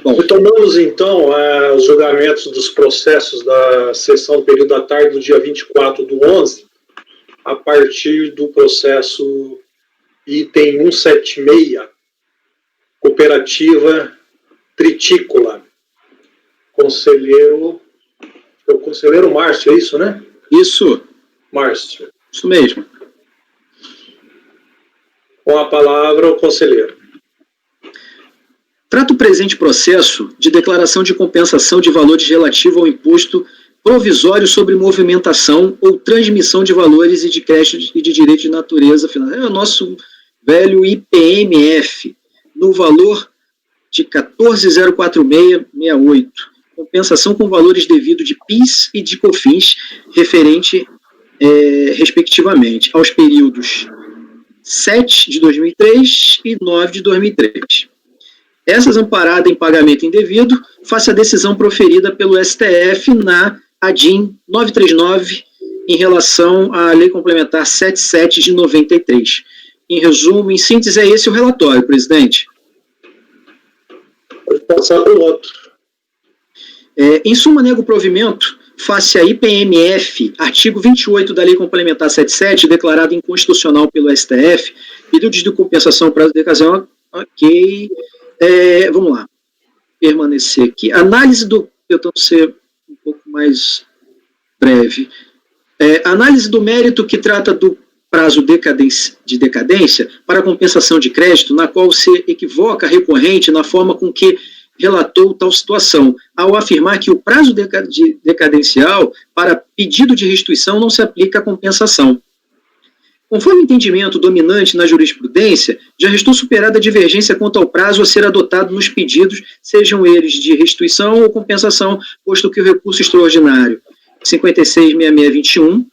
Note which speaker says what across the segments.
Speaker 1: Bom, retomamos, então, os julgamentos dos processos da sessão do período da tarde do dia 24/11, a partir do processo item 176, Cooperativa Tritícola. Conselheiro Márcio, é isso, né?
Speaker 2: Isso.
Speaker 1: Márcio.
Speaker 2: Isso mesmo.
Speaker 1: Com a palavra, o conselheiro.
Speaker 2: Trata o presente processo de declaração de compensação de valores relativo ao imposto provisório sobre movimentação ou transmissão de valores e de créditos e de direito de natureza financeira. É o nosso velho IPMF, no valor de 14.046,68. Compensação com valores devidos de PIS e de COFINS, referente, respectivamente, aos períodos 7 de 2003 e 9 de 2003. Essas amparadas em pagamento indevido, face à decisão proferida pelo STF na ADIM 939, em relação à Lei Complementar 77 de 93. Em resumo, em síntese, é esse o relatório, presidente.
Speaker 1: Pode passar para o outro.
Speaker 2: Em suma, nego provimento, face a IPMF, artigo 28 da Lei Complementar 77, declarado inconstitucional pelo STF, pedido de compensação prazo de ocasião, ok. Vamos lá, permanecer aqui. Análise do, eu tento ser um pouco mais breve. Análise do mérito que trata do prazo de decadência para compensação de crédito, na qual se equivoca a recorrente na forma com que relatou tal situação, ao afirmar que o prazo decadencial para pedido de restituição não se aplica à compensação. Conforme o entendimento dominante na jurisprudência, já restou superada a divergência quanto ao prazo a ser adotado nos pedidos, sejam eles de restituição ou compensação, posto que o recurso extraordinário 566621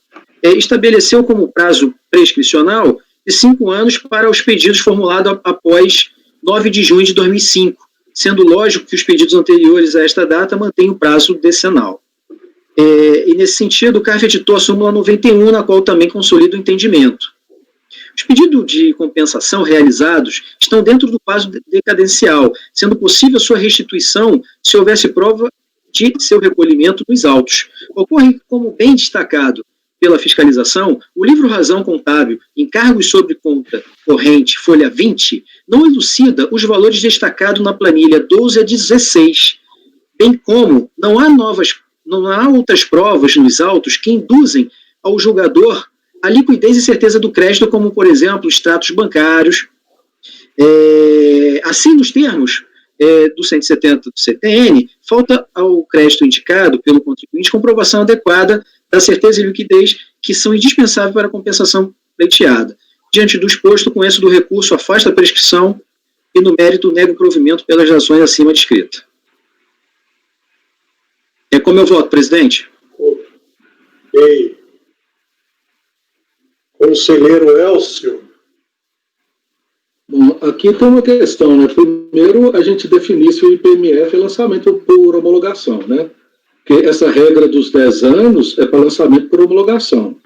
Speaker 2: estabeleceu como prazo prescricional de 5 anos para os pedidos formulados após 9 de junho de 2005, sendo lógico que os pedidos anteriores a esta data mantêm o prazo decenal. E nesse sentido, o CARF editou a súmula 91, na qual também consolida o entendimento. Os pedidos de compensação realizados estão dentro do prazo decadencial, sendo possível sua restituição se houvesse prova de seu recolhimento nos autos. Ocorre, como bem destacado pela fiscalização, o livro Razão Contábil, Encargos sobre Conta Corrente, folha 20, não elucida os valores destacados na planilha 12 a 16, bem como não há outras provas nos autos que induzem ao julgador a liquidez e certeza do crédito, como, por exemplo, extratos bancários. Assim, nos termos do 170 do CTN, falta ao crédito indicado pelo contribuinte comprovação adequada da certeza e liquidez que são indispensáveis para a compensação pleiteada. Diante do exposto, com esse do recurso, afasta a prescrição e, no mérito, nega o provimento pelas razões acima descritas. Como eu voto, presidente?
Speaker 1: Ok. Conselheiro Elcio.
Speaker 3: Bom, aqui tem uma questão, né? Primeiro, a gente definir se o IPMF é lançamento por homologação, né? Porque essa regra dos 10 anos é para lançamento por homologação.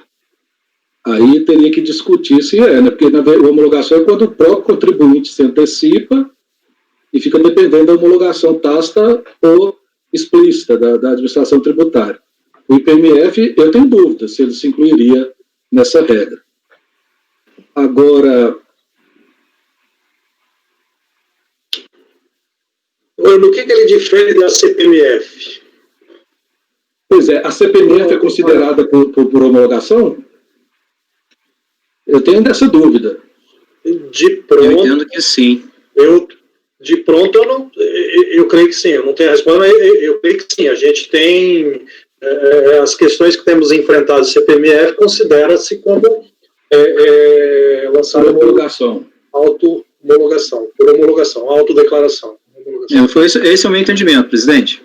Speaker 3: Aí teria que discutir se né? Porque a homologação é quando o próprio contribuinte se antecipa e fica dependendo da homologação tácita ou explícita da administração tributária. O IPMF, eu tenho dúvida se ele se incluiria nessa regra. Agora,
Speaker 1: no que ele difere da CPMF?
Speaker 3: Pois é, a CPMF é considerada por homologação? Eu tenho essa dúvida.
Speaker 1: De pronto,
Speaker 2: eu entendo que sim.
Speaker 1: De pronto, eu creio que sim. Eu não tenho a resposta, mas eu creio que sim. A gente tem as questões que temos enfrentado no CPMF, considera-se como lançada por homologação. Por homologação, autodeclaração.
Speaker 2: Esse é o meu entendimento, presidente.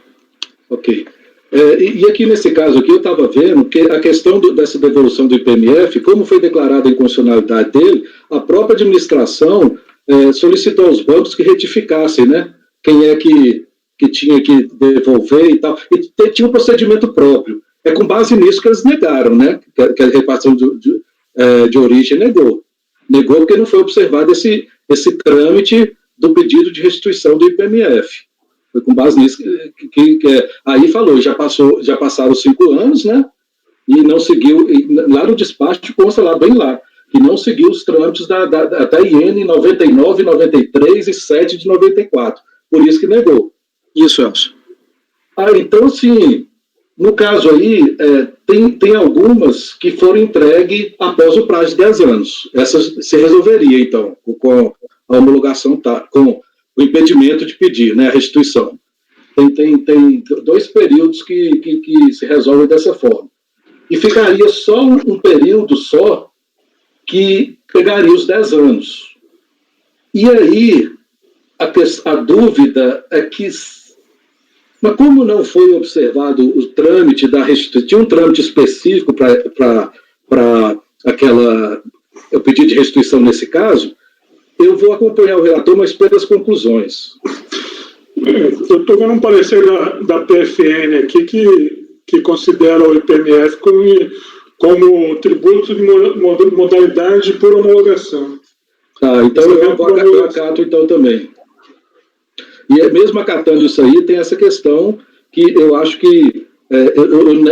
Speaker 3: Ok. E aqui nesse caso aqui eu estava vendo que a questão dessa devolução do IPMF, como foi declarada a inconstitucionalidade dele, a própria administração solicitou aos bancos que retificassem, né? Quem é que tinha que devolver e tal. E tinha um procedimento próprio. É com base nisso que eles negaram, né? Que a repartição de origem negou. Negou porque não foi observado esse trâmite do pedido de restituição do IPMF. Foi com base nisso aí falou, já passaram 5 anos, né? E não seguiu, lá no despacho consta lá, bem lá, que não seguiu os trâmites da IN em 99, 93 e 7 de 94. Por isso que negou.
Speaker 2: Isso, Elcio.
Speaker 3: Então, assim, no caso aí, tem algumas que foram entregues após o prazo de 10 anos. Essas se resolveria, então, com a homologação, com o impedimento de pedir, né, a restituição. Tem 2 períodos que se resolvem dessa forma. E ficaria só um período só que pegaria os 10 anos. E aí, a dúvida é que, mas como não foi observado o trâmite da restituição, tinha um trâmite específico para o pedido de restituição nesse caso, eu vou acompanhar o relator, mas pelas conclusões.
Speaker 4: Eu estou vendo um parecer da PFN aqui que considera o IPMF como tributo de modalidade por homologação.
Speaker 3: Então eu acato então também. E mesmo acatando isso aí, tem essa questão que eu acho que,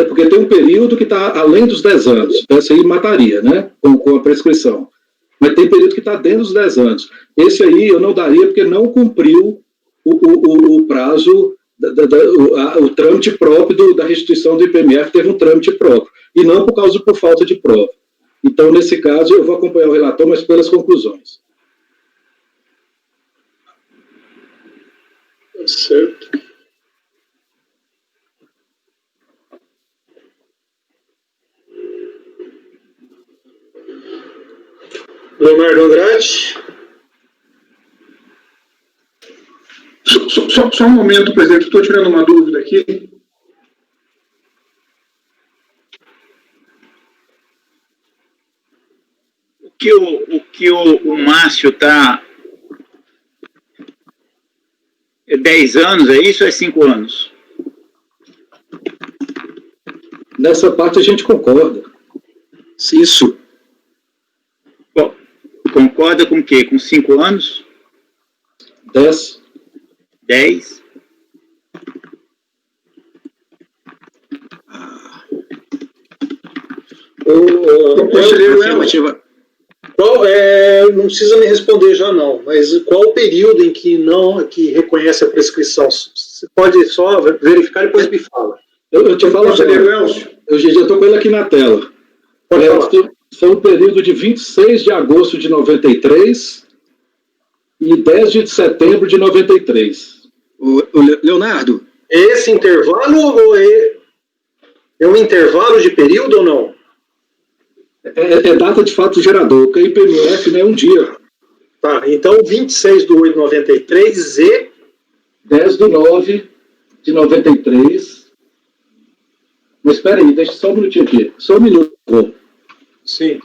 Speaker 3: porque tem um período que está além dos 10 anos, então esse aí mataria, né, com a prescrição. Mas tem período que está dentro dos 10 anos. Esse aí eu não daria porque não cumpriu o prazo, o trâmite próprio da restituição do IPMF teve um trâmite próprio, e não por falta de prova. Então, nesse caso, eu vou acompanhar o relator, mas pelas conclusões.
Speaker 1: Certo. Leonardo Andrade.
Speaker 4: Só um momento, presidente, estou tirando uma dúvida aqui.
Speaker 5: O que o Márcio está... É 10 anos, é isso ou é 5 anos?
Speaker 3: Nessa parte a gente concorda.
Speaker 2: Isso.
Speaker 5: Bom, concorda com o quê? Com 5 anos?
Speaker 3: 10.
Speaker 5: 10?
Speaker 1: Conselheiro Elcio, não precisa me responder já não, mas qual o período em que reconhece a prescrição? Você pode só verificar e depois me fala.
Speaker 3: Eu te falo,
Speaker 1: conselheiro Elcio.
Speaker 3: Eu já estou com ele aqui na tela. Foi um período de 26 de agosto de 93 e 10 de setembro de 93.
Speaker 2: Leonardo?
Speaker 1: Esse intervalo ou é um intervalo de período ou não?
Speaker 3: É data de fato gerador, porque a IPMF não é um dia.
Speaker 1: Tá, então 26 de 8 de 93 e
Speaker 3: 10 de 9 de 93. Mas espera aí, deixa só um minutinho aqui. Só um minuto.
Speaker 1: Sim.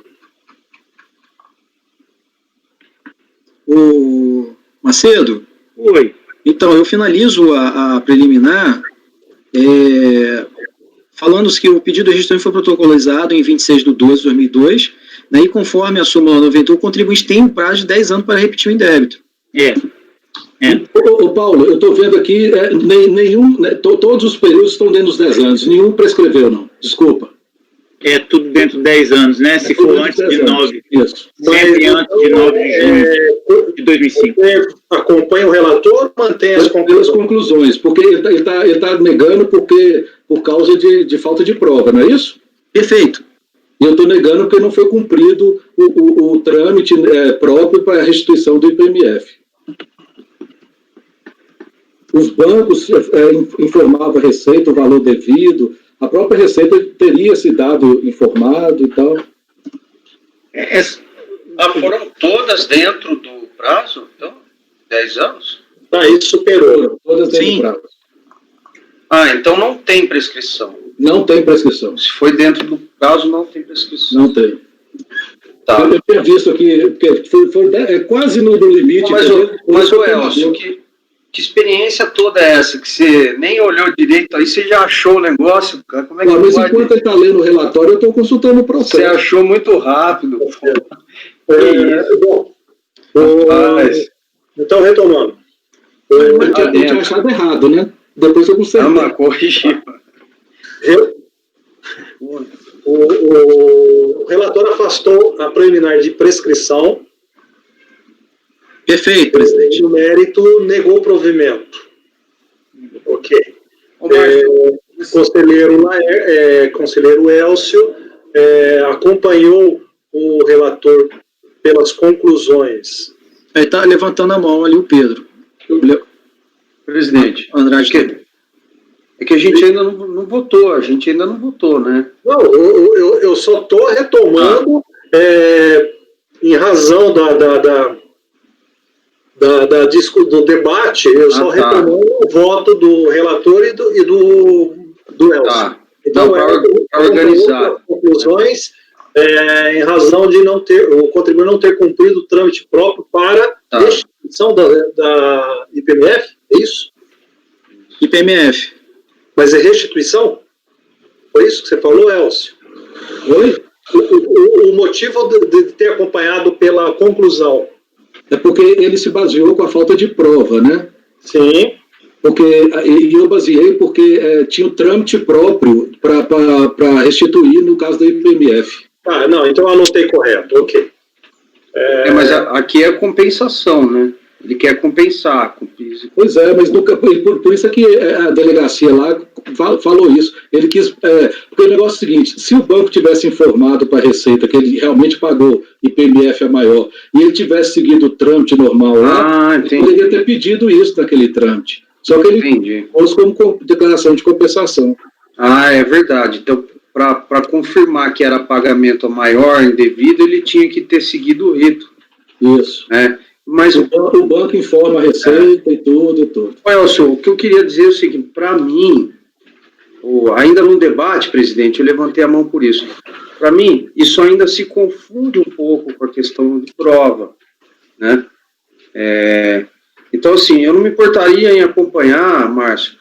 Speaker 2: O Macedo?
Speaker 5: Oi.
Speaker 2: Então, eu finalizo a preliminar falando que o pedido de registro foi protocolizado em 26 de 12 de 2002, né, e conforme a súmula 91, o contribuinte tem um prazo de 10 anos para repetir o indébito.
Speaker 3: Ô Paulo, eu estou vendo aqui, todos os períodos estão dentro dos 10 anos, nenhum prescreveu, não, desculpa.
Speaker 5: É tudo dentro de 10 anos, né? Se for antes de 9.
Speaker 3: Isso.
Speaker 5: Sempre antes de 9 de junho de 2005.
Speaker 1: Acompanha o relator, mantém as
Speaker 3: conclusões, porque ele tá negando por causa de falta de prova, não é isso?
Speaker 2: Perfeito.
Speaker 3: E eu estou negando porque não foi cumprido o trâmite próprio para a restituição do IPMF. Os bancos informavam a Receita o valor devido, a própria Receita teria se dado informado e tal.
Speaker 6: Foram todas dentro do prazo, então? 10 anos?
Speaker 1: Isso superou.
Speaker 3: Todas dentro do prazo.
Speaker 6: Então não tem prescrição.
Speaker 3: Não tem prescrição.
Speaker 6: Se foi dentro do prazo, não tem prescrição.
Speaker 3: Não tem.
Speaker 6: Tá.
Speaker 3: Eu tinha visto aqui, porque foi quase no limite.
Speaker 6: Mas o Elcio, que experiência toda é essa? Que você nem olhou direito, aí você já achou o negócio, cara? Como é que
Speaker 3: mas enquanto ele está lendo o relatório, eu estou consultando o processo.
Speaker 6: Você achou muito rápido.
Speaker 1: Bom, então, retomando.
Speaker 3: Eu tinha achado errado, né? Depois eu consertei.
Speaker 6: Não, corrigir.
Speaker 1: O relator afastou a preliminar de prescrição.
Speaker 2: Perfeito, presidente.
Speaker 1: No mérito, negou o provimento. Ok. Conselheiro Elcio acompanhou o relator pelas conclusões.
Speaker 2: Aí está levantando a mão ali o Pedro.
Speaker 6: Presidente,
Speaker 2: Andrade,
Speaker 6: é que a gente ainda não votou, né?
Speaker 1: Não, eu só estou retomando em razão do debate, eu só retomando o voto do relator e do Elcio.
Speaker 6: Tá.
Speaker 1: Então,
Speaker 6: para organizar.
Speaker 1: Conclusões, em razão de o contribuinte não ter cumprido o trâmite próprio para restituição da IPMF, é isso?
Speaker 2: IPMF.
Speaker 1: Mas é restituição? Foi isso que você falou, Elcio?
Speaker 3: Oi?
Speaker 1: O motivo de ter acompanhado pela conclusão.
Speaker 3: É porque ele se baseou com a falta de prova, né?
Speaker 1: Sim.
Speaker 3: E eu baseei porque tinha o trâmite próprio para restituir no caso da IPMF.
Speaker 1: Não, então eu anotei correto, ok.
Speaker 6: Mas aqui é compensação, né? Ele quer compensar.
Speaker 3: Pois é, mas nunca, por isso é que a delegacia lá falou isso. Ele quis. Porque o negócio é o seguinte: se o banco tivesse informado para a Receita que ele realmente pagou IPMF a maior e ele tivesse seguido o trâmite normal lá, ele poderia ter pedido isso naquele trâmite. Só que ele pôs como declaração de compensação.
Speaker 6: É verdade. Então, para confirmar que era pagamento maior indevido, ele tinha que ter seguido o rito.
Speaker 3: Isso.
Speaker 6: Mas
Speaker 3: o banco informa a Receita e tudo.
Speaker 6: Elcio, o que eu queria dizer é o seguinte: para mim, ainda no debate, presidente, eu levantei a mão por isso. Para mim, isso ainda se confunde um pouco com a questão de prova, né? Então, assim, eu não me importaria em acompanhar, Márcio,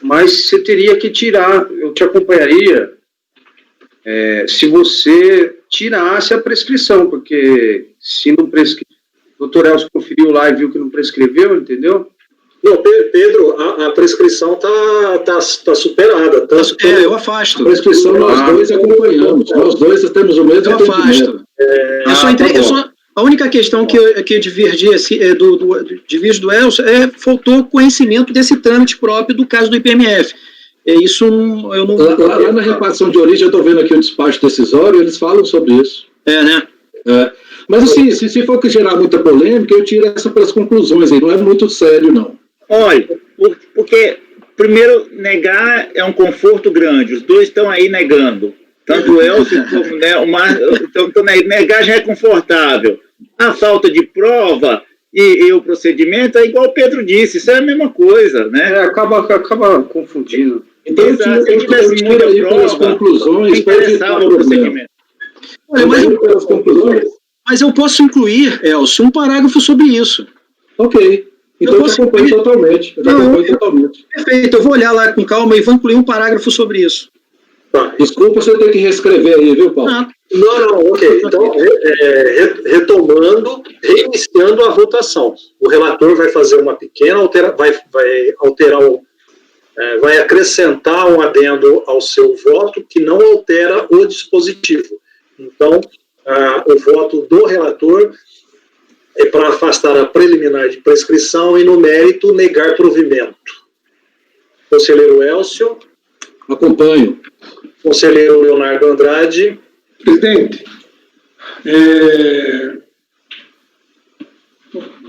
Speaker 6: mas você teria que tirar, eu te acompanharia se você tirasse a prescrição, porque se não prescreveu, o doutor Elcio conferiu lá e viu que não prescreveu, entendeu?
Speaker 1: Não, Pedro, a prescrição tá superada.
Speaker 2: Eu afasto.
Speaker 3: A prescrição nós dois acompanhamos. Nós dois temos o mesmo
Speaker 2: entendimento. Eu só entrei. A única questão que eu divergi do Elcio faltou conhecimento desse trâmite próprio do caso do IPMF. Isso eu não.
Speaker 3: Lá na repartição de origem, eu estou vendo aqui o despacho decisório, eles falam sobre isso.
Speaker 2: Né?
Speaker 3: Mas assim, se for que gerar muita polêmica, eu tiro essa pelas conclusões aí, não é muito sério, não.
Speaker 5: Olha, porque, primeiro, negar é um conforto grande, os dois estão aí negando. Tanto o Elcio como o Márcio, então, negar já é confortável. A falta de prova e o procedimento é igual o Pedro disse, isso é a mesma coisa, né?
Speaker 6: Acaba confundindo.
Speaker 3: Então, eu tiro aí pelas conclusões,
Speaker 5: interessava o procedimento.
Speaker 2: Olha, mas eu posso incluir, Elcio, um parágrafo sobre isso.
Speaker 3: Ok. Então eu te acompanho totalmente.
Speaker 2: Perfeito, eu vou olhar lá com calma e vou incluir um parágrafo sobre isso.
Speaker 3: Desculpa você ter que reescrever aí, viu, Paulo?
Speaker 1: Não, ok. Então, retomando, reiniciando a votação. O relator vai fazer uma pequena vai acrescentar um adendo ao seu voto que não altera o dispositivo. Então, o voto do relator é para afastar a preliminar de prescrição e, no mérito, negar provimento. Conselheiro Elcio.
Speaker 3: Acompanho.
Speaker 1: Conselheiro Leonardo Andrade.
Speaker 4: Presidente,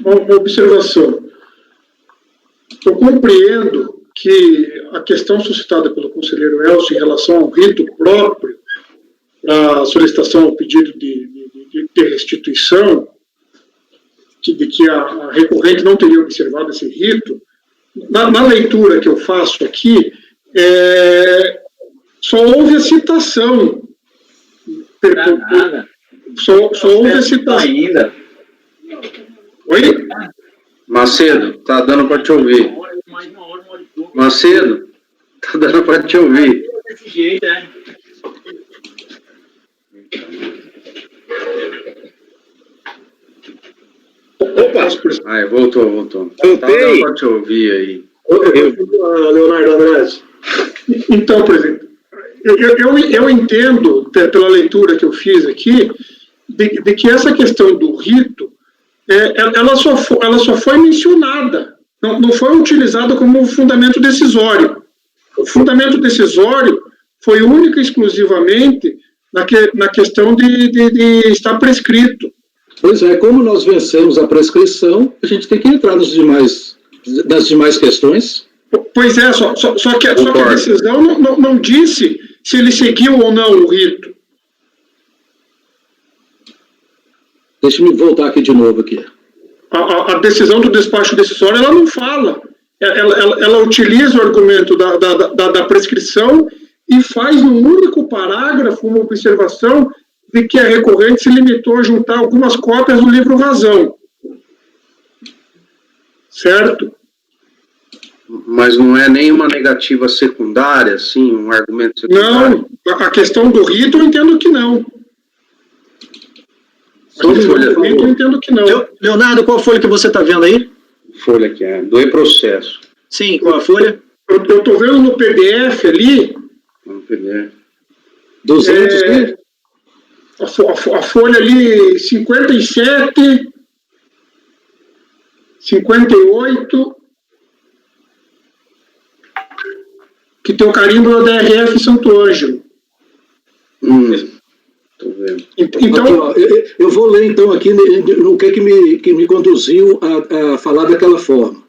Speaker 4: uma observação. Eu compreendo que a questão suscitada pelo conselheiro Elcio em relação ao rito próprio para a solicitação ao pedido de restituição, de que a recorrente não teria observado esse rito, na leitura que eu faço aqui, só houve a citação. Só houve a citação. Ainda. Oi?
Speaker 6: Macedo, tá dando para te ouvir. Macedo, tá dando para te ouvir.
Speaker 5: Desse jeito, Opa!
Speaker 6: Ai, voltou.
Speaker 5: Voltei.
Speaker 6: Dá pra te ouvir aí.
Speaker 1: Leonardo Andrés.
Speaker 4: Então, presidente, eu entendo, pela leitura que eu fiz aqui, de que essa questão do rito, ela só foi mencionada, não foi utilizada como fundamento decisório. O fundamento decisório foi única e exclusivamente na questão de estar prescrito.
Speaker 3: Pois é, como nós vencemos a prescrição, a gente tem que entrar nas demais questões.
Speaker 4: Pois é, só que a decisão não disse se ele seguiu ou não o rito.
Speaker 3: Deixa-me voltar aqui de novo aqui.
Speaker 4: A decisão do despacho decisório, ela não fala. Ela utiliza o argumento da prescrição e faz num único parágrafo uma observação de que a recorrente se limitou a juntar algumas cópias do livro Razão. Certo?
Speaker 6: Mas não é nenhuma negativa secundária, assim, um argumento secundário?
Speaker 4: Não, a questão do rito eu entendo que não. Eu entendo que não.
Speaker 2: Leonardo, qual folha que você está vendo aí?
Speaker 6: Folha que é, do e-processo.
Speaker 2: Sim, qual a folha?
Speaker 4: Eu estou vendo no PDF ali.
Speaker 6: No PDF.
Speaker 3: 200
Speaker 4: a folha ali, 57, 58, que tem o carimbo da DRF Santo Ângelo.
Speaker 6: Tô vendo.
Speaker 4: Então,
Speaker 3: aqui, ó, eu vou ler então aqui o que me conduziu a falar daquela forma.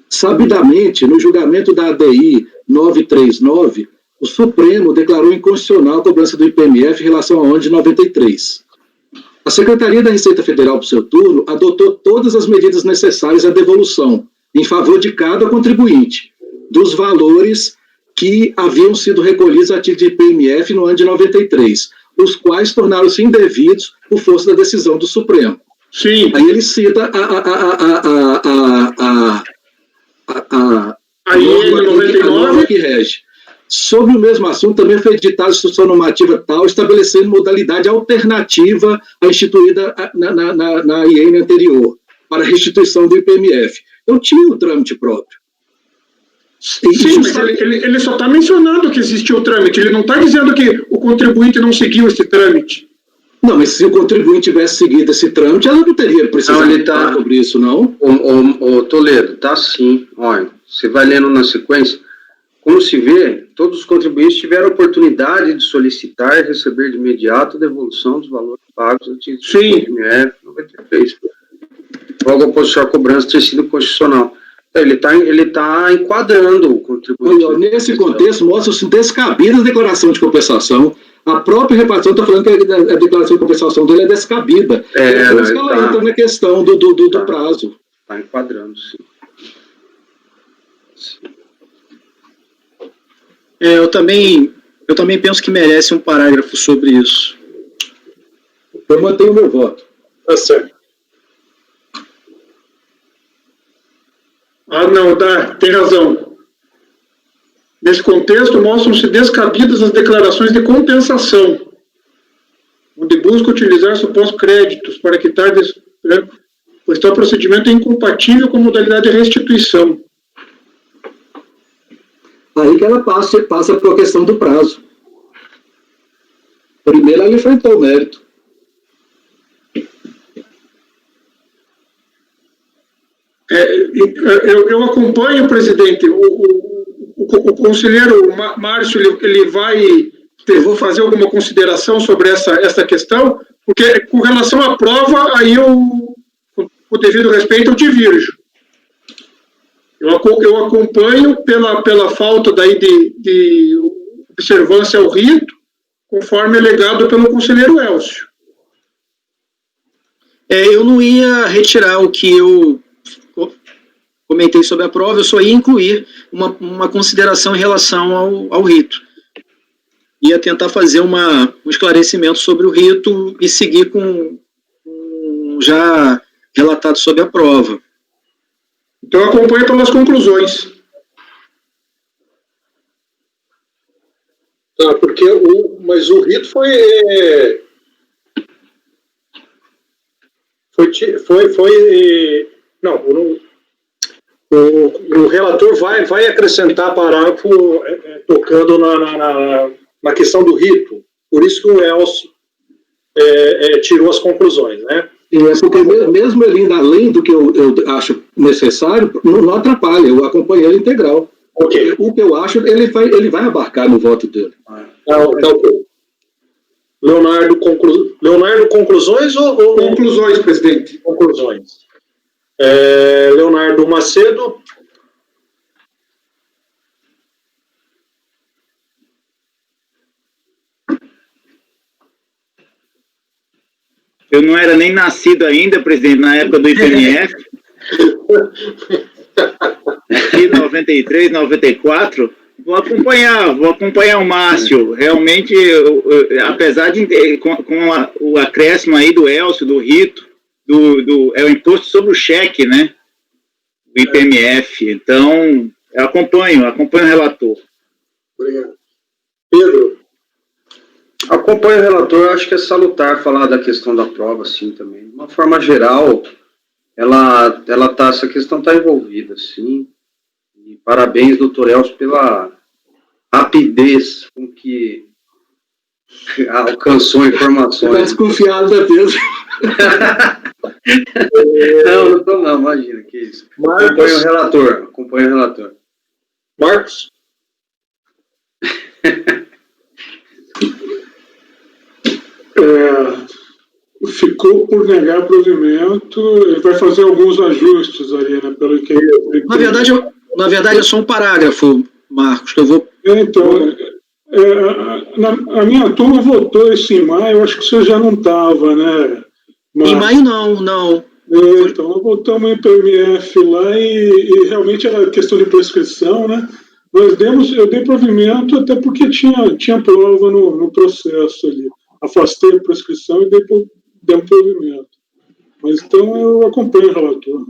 Speaker 3: Sabidamente, no julgamento da ADI 939, o Supremo declarou inconstitucional a cobrança do IPMF em relação ao ano de 93. A Secretaria da Receita Federal, por seu turno, adotou todas as medidas necessárias à devolução, em favor de cada contribuinte, dos valores que haviam sido recolhidos a título de IPMF no ano de 93, os quais tornaram-se indevidos por força da decisão do Supremo.
Speaker 4: sim.
Speaker 3: Aí ele cita a
Speaker 4: IN 99
Speaker 3: que rege. Sobre o mesmo assunto, também foi editada a instrução normativa tal, estabelecendo modalidade alternativa à instituída na IN anterior, para restituição do IPMF. Eu tinha o trâmite próprio.
Speaker 4: Sim, mas ele só está mencionando que existiu o trâmite, ele não está dizendo que o contribuinte não seguiu esse trâmite.
Speaker 3: Não, mas se o contribuinte tivesse seguido esse trâmite, ela não teria precisado falar sobre isso, não?
Speaker 6: Ô, Toledo, tá sim. Olha, você vai lendo na sequência. Como se vê, todos os contribuintes tiveram a oportunidade de solicitar e receber de imediato a devolução dos valores pagos a título do IPMF 93. Logo após a cobrança ter sido constitucional. Ele tá enquadrando o contribuinte.
Speaker 3: Nesse contexto, mostra-se descabida a declaração de compensação. A própria repartição está falando que a declaração de compensação dele é descabida. Por isso que ela entra na questão do prazo.
Speaker 6: Está enquadrando, sim.
Speaker 2: Eu também penso que merece um parágrafo sobre isso.
Speaker 3: Eu mantenho o meu voto.
Speaker 1: Tá certo.
Speaker 4: Não, tem razão. Nesse contexto, mostram-se descabidas as declarações de compensação, onde busca utilizar supostos créditos para quitar, pois tal procedimento é incompatível com a modalidade de restituição.
Speaker 3: Aí que ela passa para a questão do prazo. Primeiro ela enfrentou o mérito.
Speaker 4: Eu acompanho, presidente, o conselheiro Márcio, ele vai, vou fazer alguma consideração sobre essa questão, porque com relação à prova, aí eu, com o devido respeito, eu divirjo. Eu acompanho pela falta daí de observância ao rito, conforme alegado pelo conselheiro Elcio.
Speaker 2: Eu não ia retirar o que eu comentei sobre a prova, eu só ia incluir uma consideração em relação ao rito. Ia tentar fazer um esclarecimento sobre o rito e seguir com já relatado sobre a prova.
Speaker 4: Então, eu acompanho pelas conclusões.
Speaker 1: Porque mas o rito foi Não, o relator vai acrescentar parágrafo tocando na questão do rito. Por isso que o Elcio tirou as conclusões, né?
Speaker 3: E é porque mesmo ele indo além do que eu acho necessário, não atrapalha, eu acompanho ele integral.
Speaker 1: Okay.
Speaker 3: O que eu acho, ele vai abarcar no voto dele.
Speaker 1: Ok. Leonardo, conclusões ou...
Speaker 7: Conclusões, presidente.
Speaker 1: Conclusões. Leonardo Macedo.
Speaker 5: Eu não era nem nascido ainda, presidente, na época do IPMF. Aqui, 93, 94. Vou acompanhar o Márcio. Realmente, apesar de com o acréscimo aí do Elcio, do Rito, é o imposto sobre o cheque, né? O IPMF. Então, eu acompanho o relator.
Speaker 1: Obrigado. Pedro?
Speaker 6: Acompanho o relator, acho que é salutar falar da questão da prova, sim, também. De uma forma geral, essa questão está envolvida, sim. E parabéns, doutor Elcio, pela rapidez com que alcançou informações.
Speaker 3: Está desconfiado da vez.
Speaker 6: Não estou não, imagina, que isso. Acompanho o relator.
Speaker 1: Marcos?
Speaker 4: Ficou por negar provimento, ele vai fazer alguns ajustes ali, né, pelo que...
Speaker 2: Na verdade é só um parágrafo, Marcos, que eu vou...
Speaker 4: Então, a minha turma votou isso em maio, acho que você já não estava, né?
Speaker 2: Em maio não.
Speaker 4: Então, nós votamos em PMF lá e realmente era questão de prescrição, né? Eu dei provimento até porque tinha prova no processo ali. Afastei a prescrição e dei um provimento. Mas então eu acompanho o relator.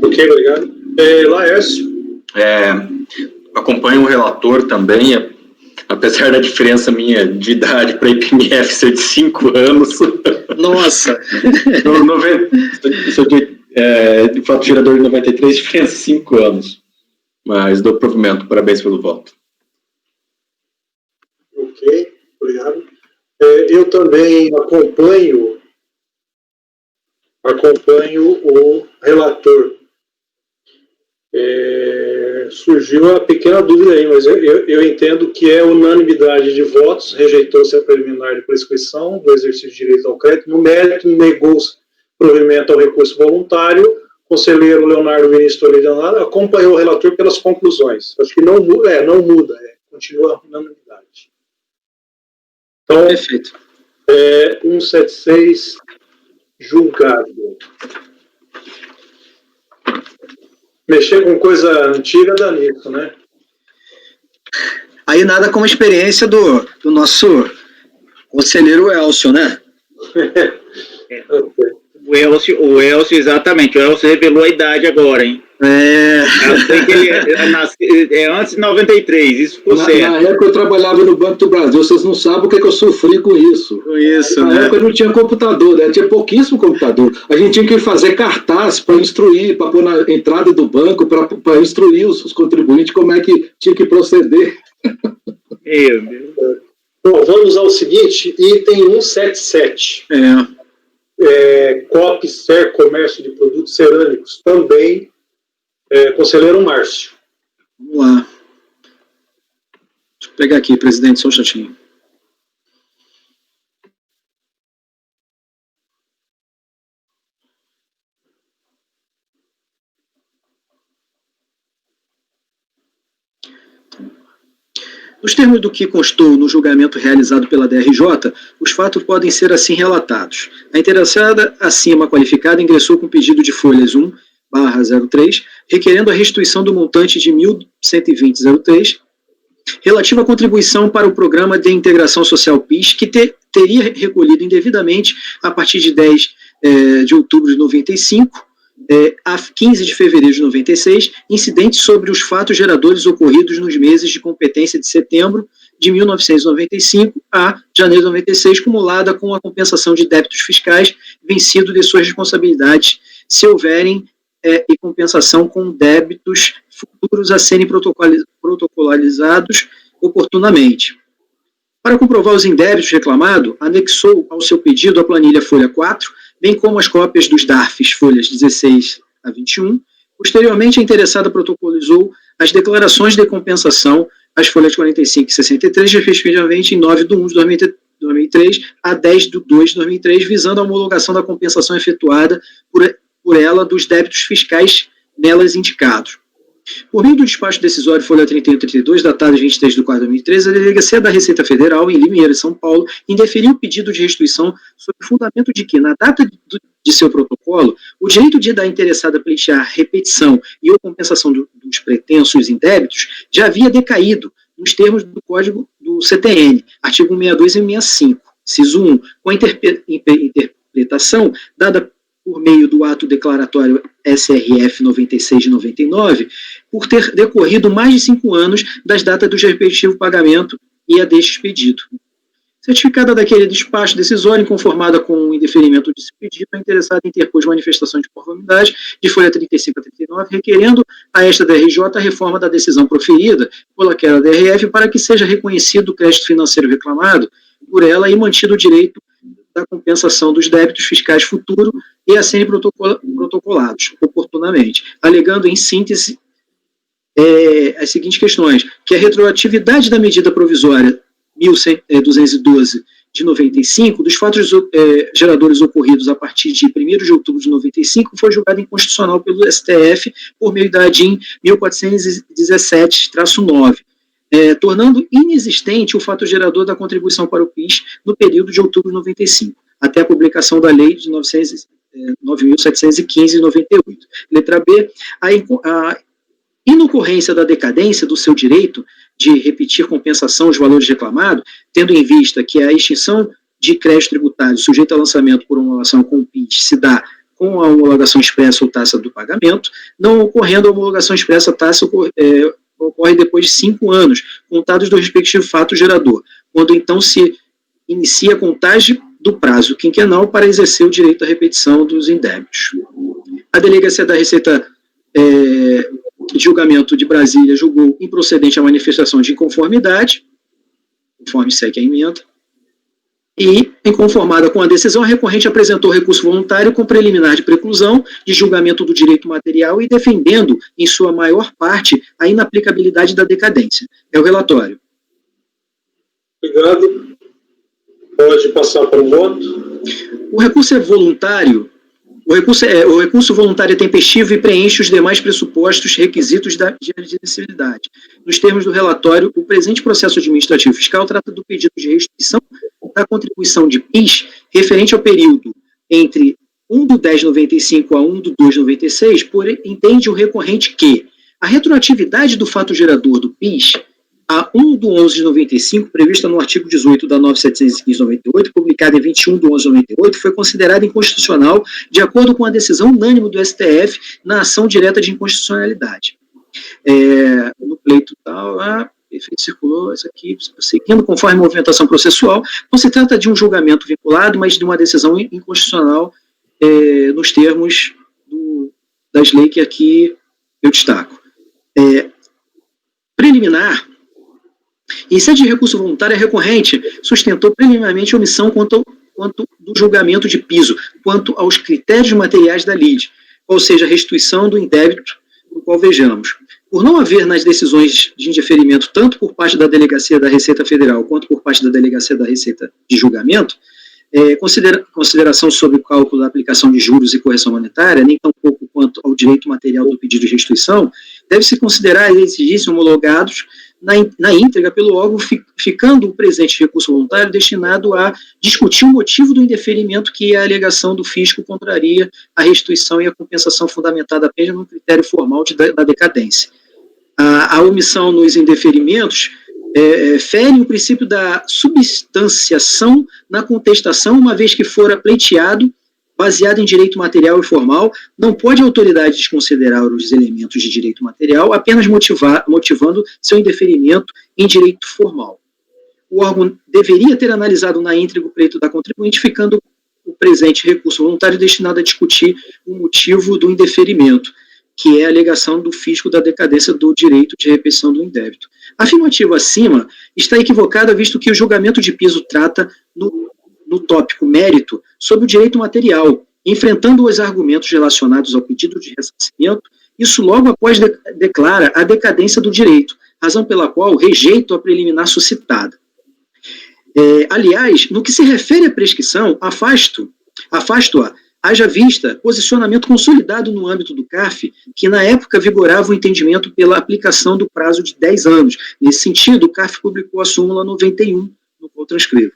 Speaker 1: Ok, obrigado. Laércio?
Speaker 8: Acompanho o relator também, apesar da diferença minha de idade para a IPMF ser de 5 anos.
Speaker 2: Nossa!
Speaker 8: Sou de fato gerador de 93, diferença de 5 anos. Mas dou provimento, parabéns pelo voto.
Speaker 1: Ok, obrigado. Eu também acompanho o relator. Surgiu a pequena dúvida aí, mas eu entendo que é unanimidade de votos, rejeitou-se a preliminar de prescrição do exercício de direito ao crédito, no mérito negou-se provimento ao recurso voluntário. O conselheiro Leonardo Vinícius Toledo acompanhou o relator pelas conclusões. Acho que não muda, continua a unanimidade. Então,
Speaker 2: perfeito.
Speaker 1: 176, julgado. Mexer com coisa antiga dá nisso, né?
Speaker 2: Aí nada como a experiência do nosso conselheiro Elcio, né?
Speaker 5: O Elcio, exatamente. O Elcio revelou a idade agora, hein? Eu sei que ele é antes de 93, isso ficou certo.
Speaker 3: Na época eu trabalhava no Banco do Brasil, vocês não sabem o que eu sofri com isso. Na época não tinha computador, né? Tinha pouquíssimo computador. A gente tinha que fazer cartaz para instruir, para pôr na entrada do banco, para instruir os contribuintes como é que tinha que proceder.
Speaker 5: Meu Deus.
Speaker 1: Bom, vamos ao seguinte, item 177. COP, SER, Comércio de Produtos Cerâmicos, também conselheiro Márcio.
Speaker 2: Vamos lá. Deixa eu pegar aqui, presidente, só um chatinho. Nos termos do que constou no julgamento realizado pela DRJ, os fatos podem ser assim relatados. A interessada acima qualificada ingressou com pedido de folhas 1/03, requerendo a restituição do montante de 1.120,03, relativo à contribuição para o Programa de Integração Social PIS, que teria recolhido indevidamente a partir de 10 de outubro de 95, a 15 de fevereiro de 96, incidentes sobre os fatos geradores ocorridos nos meses de competência de setembro de 1995 a janeiro de 96, cumulada com a compensação de débitos fiscais vencidos de suas responsabilidades, se houverem, e compensação com débitos futuros a serem protocolarizados oportunamente. Para comprovar os indébitos reclamados, anexou ao seu pedido a planilha folha 4, bem como as cópias dos DARFs folhas 16 a 21. Posteriormente, a interessada protocolizou as declarações de compensação, as folhas 45 e 63, respectivamente em 9/1 de 2003 a 10/2 de 2003, visando a homologação da compensação efetuada por ela dos débitos fiscais nelas indicados. Por meio do despacho decisório folha 31 e 32, datado 23/4 de 2013, a Delegacia da Receita Federal, em Limeira, São Paulo, indeferiu o pedido de restituição sob o fundamento de que, na data de seu protocolo, o direito da interessada pleitear repetição e ou compensação dos pretensos indébitos já havia decaído nos termos do Código do CTN, artigo 162 e 165, inciso 1, com a interpretação dada por meio do ato declaratório SRF 96 de 99, por ter decorrido mais de 5 anos das datas do respectivo pagamento e a deste pedido. Certificada daquele despacho decisório, inconformada com o indeferimento desse pedido, a interessada interpôs manifestação de conformidade de folha 35 a 39, requerendo a esta DRJ a reforma da decisão proferida pelaquela DRF para que seja reconhecido o crédito financeiro reclamado por ela e mantido o direito da compensação dos débitos fiscais futuros e a serem protocolados oportunamente, alegando, em síntese, as seguintes questões: que a retroatividade da medida provisória 1.212 de 95, dos fatos geradores ocorridos a partir de 1º de outubro de 95, foi julgada inconstitucional pelo STF por meio da ADIM 1417-9, tornando inexistente o fato gerador da contribuição para o PIS no período de outubro de 95, até a publicação da Lei de 9.715 de 98. Letra B, a inocorrência da decadência do seu direito de repetir compensação dos valores reclamados, tendo em vista que a extinção de crédito tributário sujeito a lançamento por homologação com o PIS se dá com a homologação expressa ou taxa do pagamento, não ocorrendo a homologação expressa, a taxa ocorre depois de 5 anos, contados do respectivo fato gerador, quando então se inicia a contagem do prazo quinquenal para exercer o direito à repetição dos indébitos. A Delegacia da Receita de Julgamento de Brasília julgou improcedente a manifestação de inconformidade, conforme segue a emenda, e, inconformada com a decisão, a recorrente apresentou recurso voluntário com preliminar de preclusão de julgamento do direito material e defendendo, em sua maior parte, a inaplicabilidade da decadência. É o relatório.
Speaker 1: Obrigado. Pode passar para o voto.
Speaker 2: O recurso é voluntário. O recurso voluntário é tempestivo e preenche os demais pressupostos requisitos de admissibilidade. Nos termos do relatório, o presente processo administrativo fiscal trata do pedido de restituição da contribuição de PIS referente ao período entre 1/10/95 a 1/2/96, entende o recorrente que a retroatividade do fato gerador do PIS a 1/11/95, prevista no artigo 18 da 9.715/98, publicada em 21/11/98, foi considerada inconstitucional de acordo com a decisão unânime do STF na ação direta de inconstitucionalidade. No pleito tal, efeito circulou, isso aqui, seguindo conforme a movimentação processual, não se trata de um julgamento vinculado, mas de uma decisão inconstitucional nos termos das leis que aqui eu destaco. Preliminar. Em sede de recurso voluntário, a recorrente sustentou preliminarmente a omissão quanto do julgamento de piso, quanto aos critérios materiais da lide, ou seja, a restituição do indébito, no qual vejamos. Por não haver nas decisões de indeferimento, tanto por parte da Delegacia da Receita Federal, quanto por parte da Delegacia da Receita de Julgamento, consideração sobre o cálculo da aplicação de juros e correção monetária, nem tampouco quanto ao direito material do pedido de restituição, deve-se considerar exigências homologados na íntegra pelo órgão, ficando o presente recurso voluntário destinado a discutir o motivo do indeferimento, que é a alegação do fisco contraria a restituição e a compensação fundamentada apenas no critério formal da decadência. A omissão nos indeferimentos fere o princípio da substanciação na contestação, uma vez que fora pleiteado, baseado em direito material e formal, não pode a autoridade desconsiderar os elementos de direito material, apenas motivando seu indeferimento em direito formal. o órgão deveria ter analisado na íntegra o pleito da contribuinte, ficando o presente recurso voluntário destinado a discutir o motivo do indeferimento, que é a alegação do fisco da decadência do direito de repetição do indébito. A afirmativa acima está equivocada, visto que o julgamento de piso trata, no tópico mérito, sobre o direito material, enfrentando os argumentos relacionados ao pedido de ressarcimento. Isso logo após declara a decadência do direito, razão pela qual rejeito a preliminar suscitada. Aliás, no que se refere à prescrição, afasto-a, haja vista posicionamento consolidado no âmbito do CARF, que na época vigorava o entendimento pela aplicação do prazo de 10 anos. Nesse sentido, o CARF publicou a súmula 91, no qual transcrevo.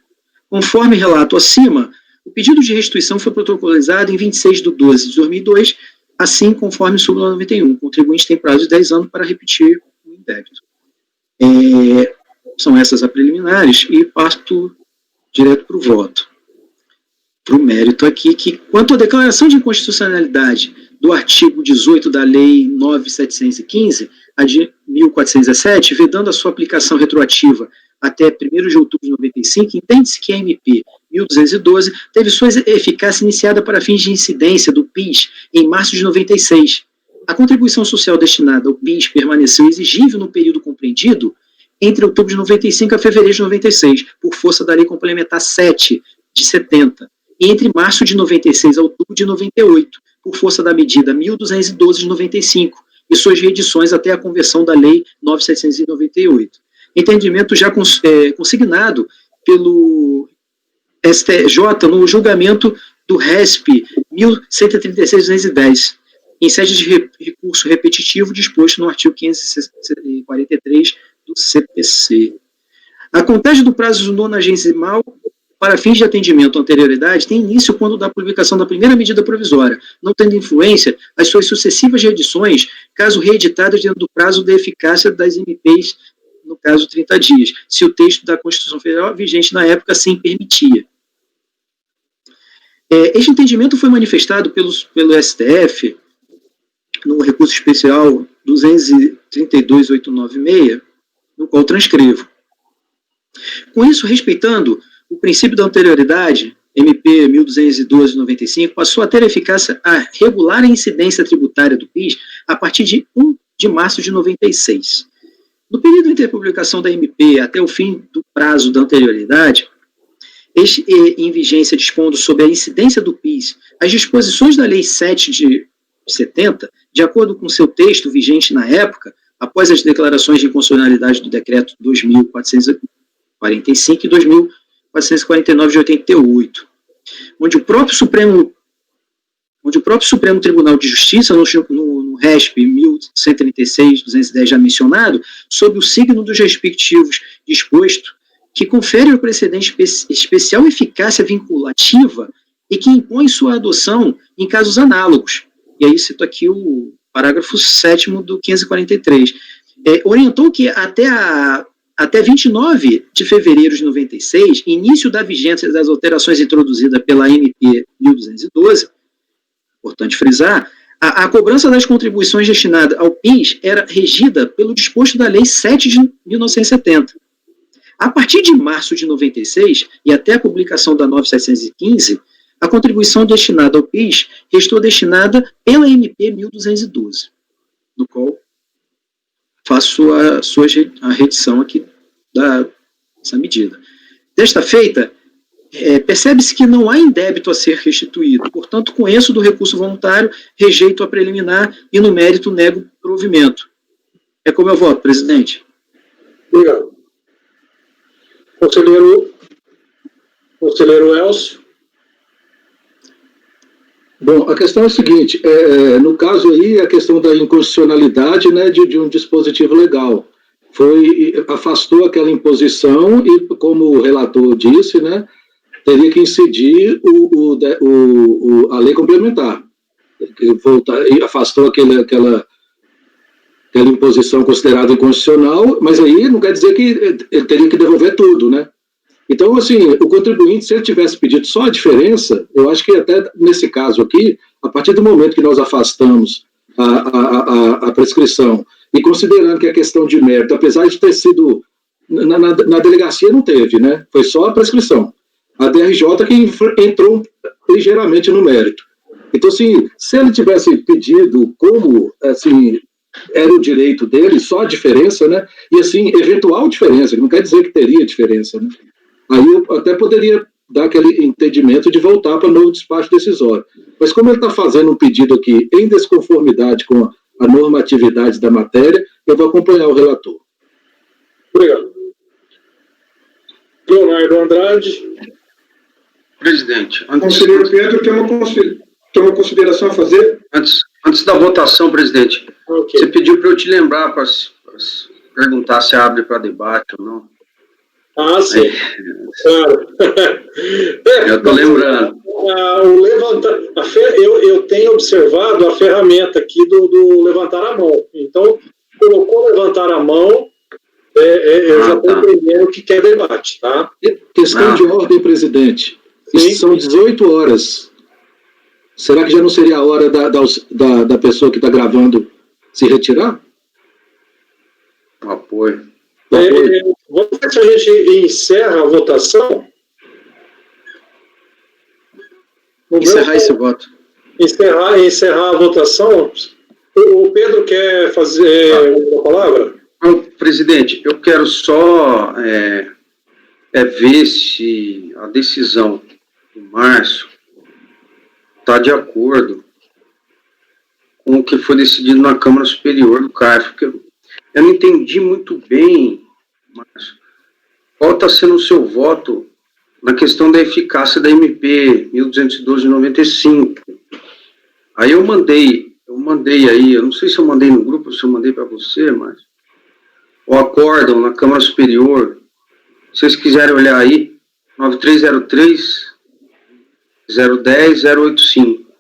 Speaker 2: Conforme relato acima, o pedido de restituição foi protocolizado em 26/12 de 2002, assim conforme súmula 91. O contribuinte tem prazo de 10 anos para repetir o indébito. São essas as preliminares e parto direto para o voto. Para o mérito aqui, que quanto à declaração de inconstitucionalidade do artigo 18 da Lei 9.715, a de 1417, vedando a sua aplicação retroativa até 1º de outubro de 95, entende-se que a MP 1212 teve sua eficácia iniciada para fins de incidência do PIS em março de 96. A contribuição social destinada ao PIS permaneceu exigível no período compreendido entre outubro de 95 a fevereiro de 96, por força da Lei Complementar 7 de 70, e entre março de 96 a outubro de 98, por força da medida 1212 de 95, e suas reedições até a conversão da Lei 9.798. Entendimento já consignado pelo STJ no julgamento do RESP 1136-210, em sede de recurso repetitivo disposto no artigo 543 do CPC. A contagem do prazo nonagesimal para fins de atendimento à anterioridade tem início quando da publicação da primeira medida provisória, não tendo influência as suas sucessivas reedições, caso reeditadas dentro do prazo da eficácia das MPs, no caso 30 dias, se o texto da Constituição Federal vigente na época assim permitia. Este entendimento foi manifestado pelo STF no recurso especial 232.896, no qual transcrevo. Com isso, respeitando o princípio da anterioridade, MP 1212/95, passou a ter eficácia a regular a incidência tributária do PIS a partir de 1 de março de 96. No período entre a publicação da MP até o fim do prazo da anterioridade, em vigência dispondo sobre a incidência do PIS, as disposições da Lei 7 de 70, de acordo com seu texto vigente na época, após as declarações de inconstitucionalidade do Decreto 2.445 e 2.449 de 88, onde o próprio Supremo Tribunal de Justiça, no RESP 1136-210 já mencionado, sob o signo dos respectivos disposto, que confere ao precedente especial eficácia vinculativa e que impõe sua adoção em casos análogos. E aí cito aqui o parágrafo 7º do 543. Orientou que até 29 de fevereiro de 96, início da vigência das alterações introduzidas pela MP 1212, importante frisar, a cobrança das contribuições destinadas ao PIS era regida pelo disposto da Lei 7 de 1970. A partir de março de 96 e até a publicação da 9.715, a contribuição destinada ao PIS restou destinada pela MP 1212, no qual faço a reedição aqui dessa medida. Desta feita, percebe-se que não há indébito a ser restituído. Portanto, conheço do recurso voluntário, rejeito a preliminar e, no mérito, nego provimento. É como eu voto, presidente.
Speaker 1: Obrigado. Conselheiro Elcio.
Speaker 3: Bom, a questão é a seguinte, no caso aí, a questão da inconstitucionalidade, né, de um dispositivo legal. Afastou aquela imposição e, como o relator disse, né, teria que incidir a lei complementar. Afastou aquela imposição considerada inconstitucional, mas aí não quer dizer que ele teria que devolver tudo, né? Então, assim, o contribuinte, se ele tivesse pedido só a diferença, eu acho que até nesse caso aqui, a partir do momento que nós afastamos a prescrição, e considerando que a questão de mérito, apesar de ter sido na delegacia não teve, né? Foi só a prescrição. A DRJ que entrou ligeiramente no mérito. Então, assim, se ele tivesse pedido como, assim, era o direito dele, só a diferença, né? E, assim, eventual diferença, não quer dizer que teria diferença, né? Aí eu até poderia dar aquele entendimento de voltar para novo despacho decisório. Mas como ele está fazendo um pedido aqui em desconformidade com a normatividade da matéria, eu vou acompanhar o relator.
Speaker 1: Obrigado. Leonardo Andrade.
Speaker 6: Presidente,
Speaker 4: Conselheiro Pedro tem uma consideração a fazer?
Speaker 6: antes da votação, presidente,
Speaker 1: Okay.
Speaker 6: você pediu para eu te lembrar, para perguntar se abre para debate ou não.
Speaker 1: Ah, sim. Claro.
Speaker 6: Eu estou lembrando.
Speaker 1: O levantar, eu tenho observado a ferramenta aqui do levantar a mão. Então, colocou levantar a mão, eu já estou entendendo o que é debate, tá?
Speaker 3: Questão de ordem, presidente.
Speaker 1: Sim.
Speaker 3: São 18 horas. Será que já não seria a hora da pessoa que está gravando se retirar?
Speaker 6: Um apoio.
Speaker 1: Vamos ver se a gente encerra a votação.
Speaker 2: Encerrar esse voto.
Speaker 1: Encerrar a votação. O Pedro quer fazer uma palavra?
Speaker 6: Não, presidente, eu quero só ver se a decisão do Márcio está de acordo com o que foi decidido na Câmara Superior do CARF, porque eu não entendi muito bem, Márcio, qual está sendo o seu voto na questão da eficácia da MP 1212/95. Aí eu mandei aí, eu não sei se eu mandei no grupo ou se eu mandei para você, mas o acórdão na Câmara Superior, se vocês quiserem olhar aí, 9303 010 085.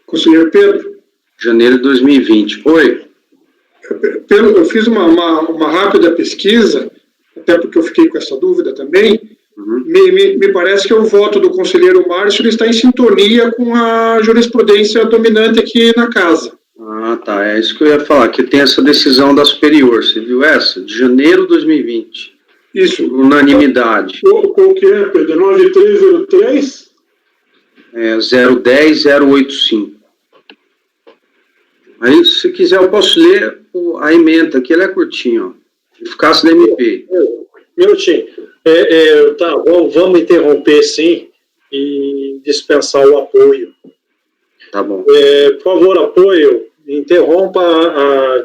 Speaker 4: Conselheiro Pedro?
Speaker 6: Janeiro de 2020. Oi.
Speaker 4: Eu fiz uma rápida pesquisa, até porque eu fiquei com essa dúvida também.
Speaker 6: Uhum.
Speaker 4: Me parece que o voto do conselheiro Márcio ele está em sintonia com a jurisprudência dominante aqui na casa.
Speaker 6: Ah, tá. É isso que eu ia falar, que tem essa decisão da Superior. Você viu essa? De janeiro de 2020.
Speaker 4: Isso.
Speaker 6: Unanimidade.
Speaker 4: Qual que é, Pedro? 9303?
Speaker 6: 010 085. Aí, se você quiser, eu posso ler a ementa, que ela é curtinha, ó. Eficácia da MP.
Speaker 1: Minutinho. Tá, vamos interromper, sim, e dispensar o apoio.
Speaker 6: Tá bom.
Speaker 1: Por favor, apoio, interrompa a